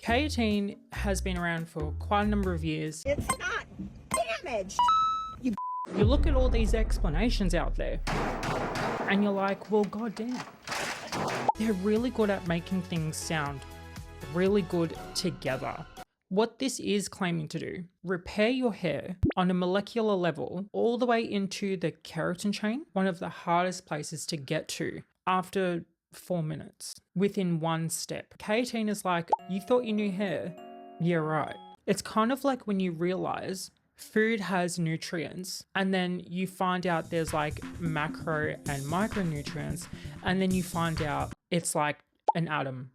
K18 has been around for quite a number of years. It's not damaged. You look at all these explanations out there and you're like, well, goddamn. They're really good at making things sound really good together. What this is claiming to do, repair your hair on a molecular level all the way into the keratin chain, one of the hardest places to get to after 4 minutes within one step. K18 is like, you thought you knew hair? Yeah, right. It's kind of like when you realize food has nutrients and then you find out there's like macro and micronutrients, and then you find out it's like an atom.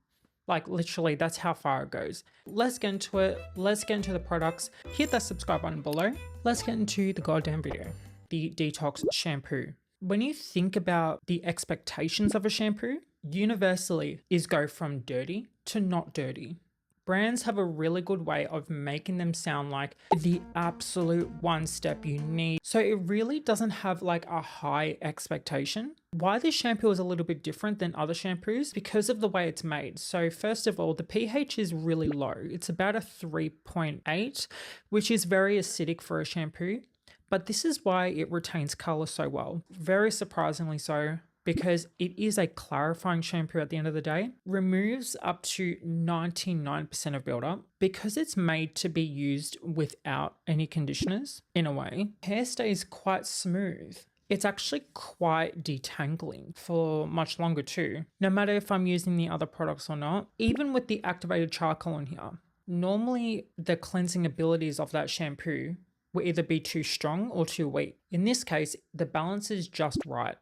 Like literally, that's how far it goes. Let's get into it. Let's get into the products. Hit that subscribe button below. Let's get into the goddamn video. The detox shampoo. When you think about the expectations of a shampoo, universally is go from dirty to not dirty. Brands have a really good way of making them sound like the absolute one step you need. So it really doesn't have like a high expectation. Why this shampoo is a little bit different than other shampoos? Because of the way it's made. So first of all, the pH is really low. It's about a 3.8, which is very acidic for a shampoo. But this is why it retains color so well. Very surprisingly so, because it is a clarifying shampoo at the end of the day. Removes up to 99% of buildup because it's made to be used without any conditioners in a way. Hair stays quite smooth. It's actually quite detangling for much longer too, no matter if I'm using the other products or not. Even with the activated charcoal in here, normally the cleansing abilities of that shampoo will either be too strong or too weak. In this case, the balance is just right.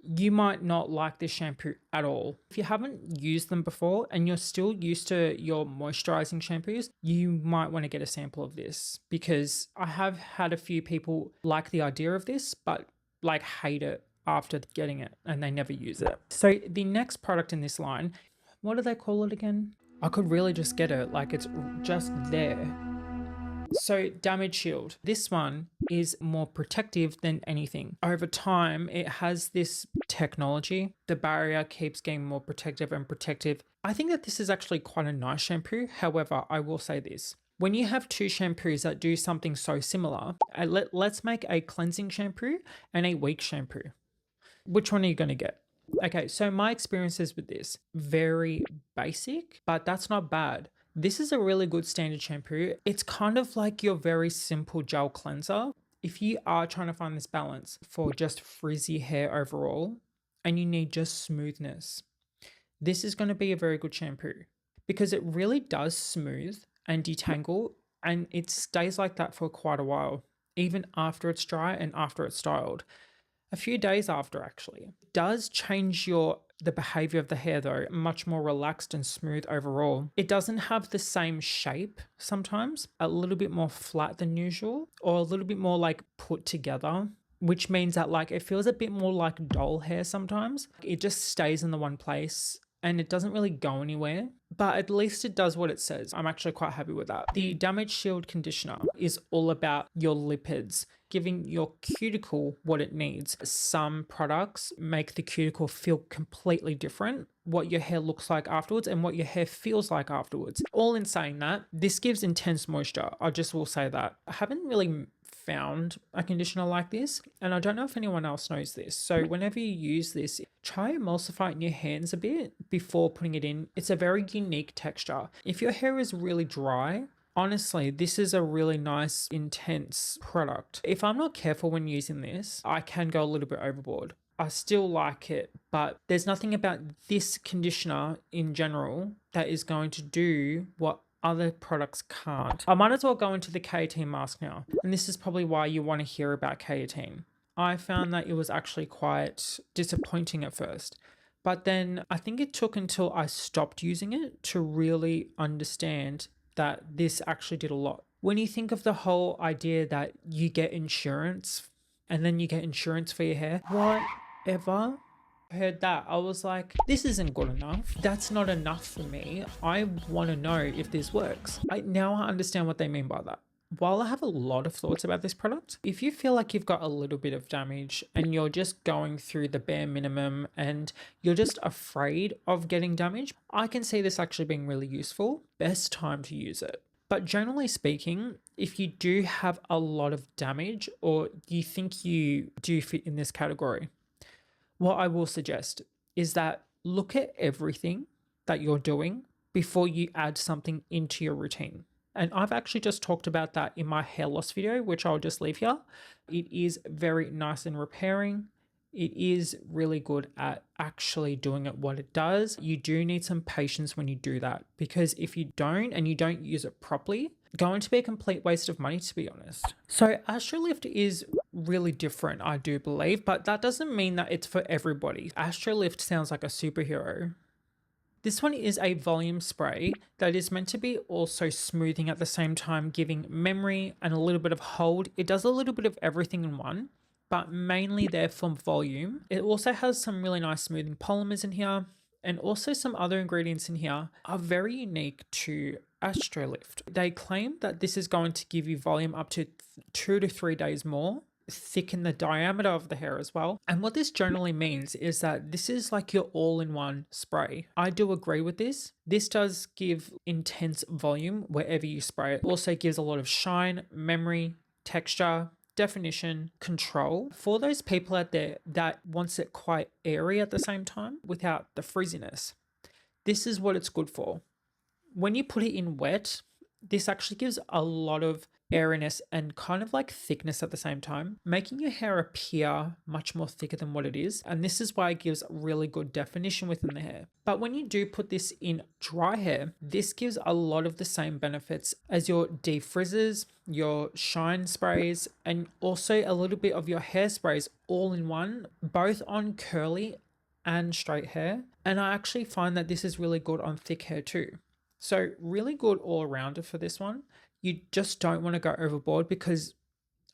You might not like this shampoo at all. If you haven't used them before and you're still used to your moisturizing shampoos, you might want to get a sample of this, because I have had a few people like the idea of this, but like hate it after getting it and they never use it. So the next product in this line, what do they call it again? I could really just get it, like it's just there. So Damage Shield, this one is more protective than anything. Over time, it has this technology. The barrier keeps getting more protective and protective. I think that this is actually quite a nice shampoo. However, I will say this. When you have two shampoos that do something so similar, let's make a cleansing shampoo and a weak shampoo. Which one are you going to get? Okay, so my experiences with this, very basic, but that's not bad. This is a really good standard shampoo. It's kind of like your very simple gel cleanser. If you are trying to find this balance for just frizzy hair overall and you need just smoothness, this is going to be a very good shampoo because it really does smooth and detangle, and it stays like that for quite a while, even after it's dry and after it's styled. A few days after, actually. It does change the behavior of the hair though, much more relaxed and smooth overall. It doesn't have the same shape sometimes, a little bit more flat than usual, or a little bit more like put together, which means that like it feels a bit more like doll hair sometimes. It just stays in the one place and it doesn't really go anywhere, but at least it does what it says. I'm actually quite happy with that. The Damage Shield conditioner is all about your lipids, giving your cuticle what it needs. Some products make the cuticle feel completely different, what your hair looks like afterwards and what your hair feels like afterwards. All in saying that, this gives intense moisture. I just will say that. I haven't really found a conditioner like this, and I don't know if anyone else knows this. So whenever you use this, try emulsify it in your hands a bit before putting it in. It's a very unique texture. If your hair is really dry, honestly, this is a really nice, intense product. If I'm not careful when using this, I can go a little bit overboard. I still like it, but there's nothing about this conditioner in general that is going to do what other products can't. I might as well go into the K18 mask now. And this is probably why you want to hear about K18. I found that it was actually quite disappointing at first. But then I think it took until I stopped using it to really understand that this actually did a lot. When you think of the whole idea that you get insurance and then you get insurance for your hair, whatever. Heard that, I was like, this isn't good enough. That's not enough for me. I want to know if this works. Now I understand what they mean by that. While I have a lot of thoughts about this product, if you feel like you've got a little bit of damage and you're just going through the bare minimum and you're just afraid of getting damage, I can see this actually being really useful. Best time to use it. But generally speaking, if you do have a lot of damage or you think you do fit in this category, what I will suggest is that look at everything that you're doing before you add something into your routine. And I've actually just talked about that in my hair loss video, which I'll just leave here. It is very nice and repairing. It is really good at actually doing it what it does. You do need some patience when you do that, because if you don't and you don't use it properly, going to be a complete waste of money, to be honest. So Astrolift is really different, I do believe, but that doesn't mean that it's for everybody. Astrolift sounds like a superhero. This one is a volume spray that is meant to be also smoothing at the same time, giving memory and a little bit of hold. It does a little bit of everything in one, but mainly there for volume. It also has some really nice smoothing polymers in here, and also some other ingredients in here are very unique to Astrolift. They claim that this is going to give you volume up to 2 to 3 days more, thicken the diameter of the hair as well. And what this generally means is that this is like your all-in-one spray. I do agree with this. This does give intense volume wherever you spray it. Also gives a lot of shine, memory, texture, definition, control for those people out there that wants it quite airy at the same time without the frizziness. This is what it's good for. When you put it in wet, this actually gives a lot of airiness and kind of like thickness at the same time, making your hair appear much more thicker than what it is. And this is why it gives really good definition within the hair. But when you do put this in dry hair, this gives a lot of the same benefits as your defrizzers, your shine sprays, and also a little bit of your hairsprays all in one, both on curly and straight hair. And I actually find that this is really good on thick hair too. So really good all-rounder for this one. You just don't want to go overboard, because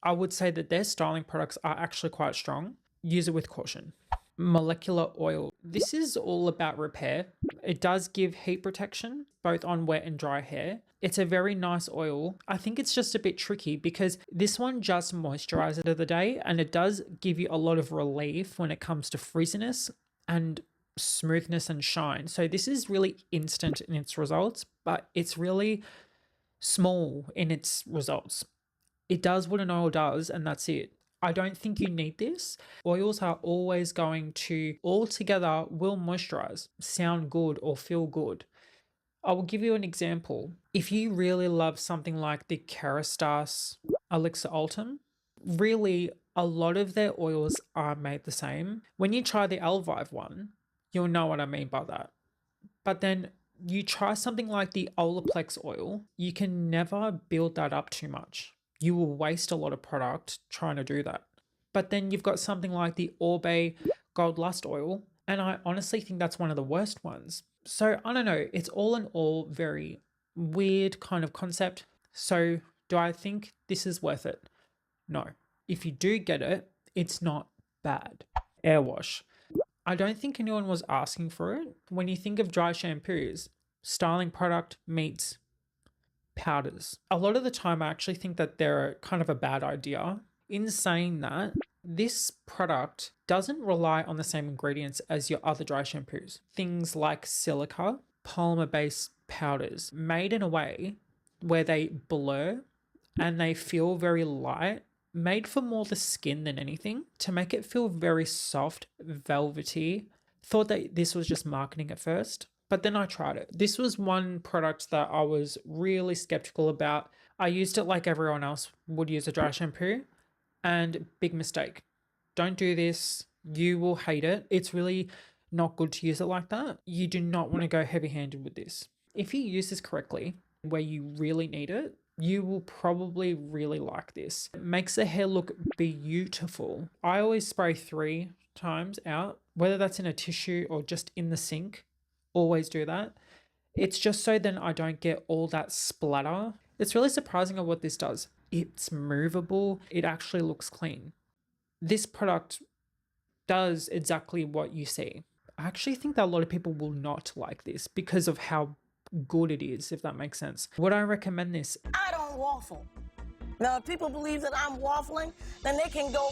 I would say that their styling products are actually quite strong. Use it with caution. Molecular oil. This is all about repair. It does give heat protection both on wet and dry hair. It's a very nice oil. I think it's just a bit tricky because this one just moisturizes it of the day, and it does give you a lot of relief when it comes to frizziness and smoothness and shine. So this is really instant in its results, but it's really small in its results. It does what an oil does, and that's it. I don't think you need this. Oils are always going to all together will moisturize, sound good, or feel good. I will give you an example. If you really love something like the Kerastase Elixir Ultim, really a lot of their oils are made the same. When you try the Elvive one, you'll know what I mean by that. But then you try something like the Olaplex oil, you can never build that up too much. You will waste a lot of product trying to do that. But then you've got something like the Orbe Gold Lust oil, and I honestly think that's one of the worst ones. So I don't know, it's all in all very weird kind of concept. So do I think this is worth it? No. If you do get it, it's not bad. Air wash. I don't think anyone was asking for it. When you think of dry shampoos, styling product meets powders. A lot of the time, I actually think that they're kind of a bad idea. In saying that, this product doesn't rely on the same ingredients as your other dry shampoos. Things like silica, polymer-based powders, made in a way where they blur and they feel very light, made for more the skin than anything, to make it feel very soft, velvety. Thought that this was just marketing at first, but then I tried it. This was one product that I was really skeptical about. I used it like everyone else would use a dry shampoo, and big mistake. Don't do this. You will hate it. It's really not good to use it like that. You do not want to go heavy-handed with this. If you use this correctly, where you really need it, you will probably really like this. It makes the hair look beautiful. I always spray 3 times out, whether that's in a tissue or just in the sink. Always do that. It's just so then I don't get all that splatter. It's really surprising at what this does. It's movable. It actually looks clean. This product does exactly what you see. I actually think that a lot of people will not like this because of how good it is, if that makes sense. Would I recommend this? I don't waffle. Now, if people believe that I'm waffling, then they can go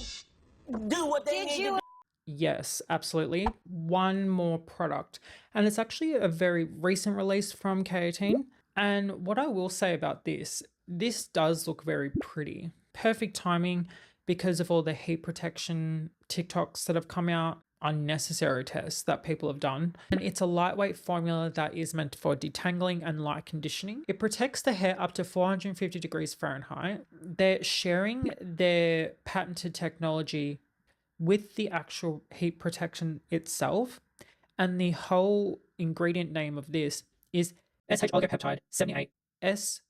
do what they need to do. Yes, absolutely. One more product. And it's actually a very recent release from K18. And what I will say about this does look very pretty. Perfect timing because of all the heat protection TikToks that have come out, unnecessary tests that people have done. And it's a lightweight formula that is meant for detangling and light conditioning. It protects the hair up to 450 degrees Fahrenheit. They're sharing their patented technology with the actual heat protection itself. And the whole ingredient name of this is SH oligopeptide 78S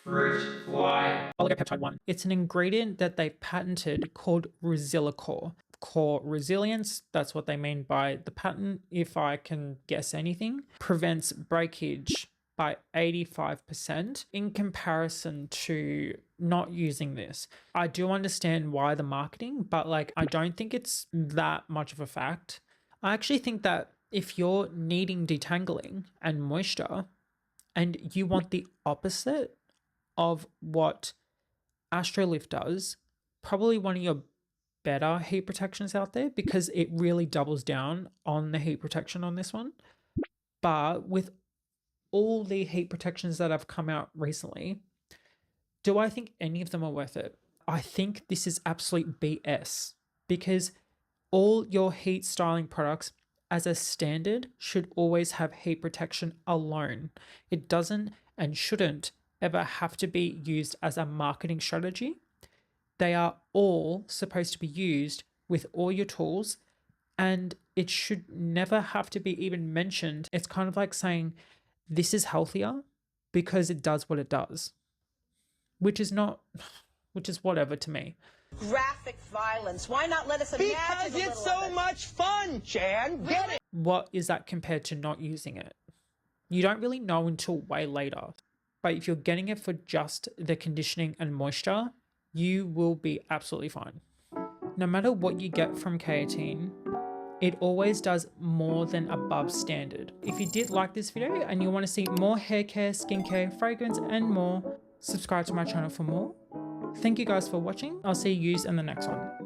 fruit fly oligopeptide 1. It's an ingredient that they patented called Resilicore. Core resilience, that's what they mean by the patent, if I can guess anything, prevents breakage by 85% in comparison to not using this. I do understand why the marketing, but like I don't think it's that much of a fact. I actually think that if you're needing detangling and moisture and you want the opposite of what Astrolift does, probably one of your better heat protections out there because it really doubles down on the heat protection on this one. But with all the heat protections that have come out recently, do I think any of them are worth it? I think this is absolute BS because all your heat styling products as a standard should always have heat protection alone. It doesn't and shouldn't ever have to be used as a marketing strategy. They are all supposed to be used with all your tools, and it should never have to be even mentioned. It's kind of like saying this is healthier because it does what it does, which is whatever to me. Graphic violence. Why not let us imagine Because it's so much fun, Jan. Get it? What is that compared to not using it? You don't really know until way later. But if you're getting it for just the conditioning and moisture, you will be absolutely fine. No matter what you get from K18, it always does more than above standard. If you did like this video and you want to see more hair care, skincare, fragrance, and more, subscribe to my channel for more. Thank you guys for watching. I'll see you in the next one.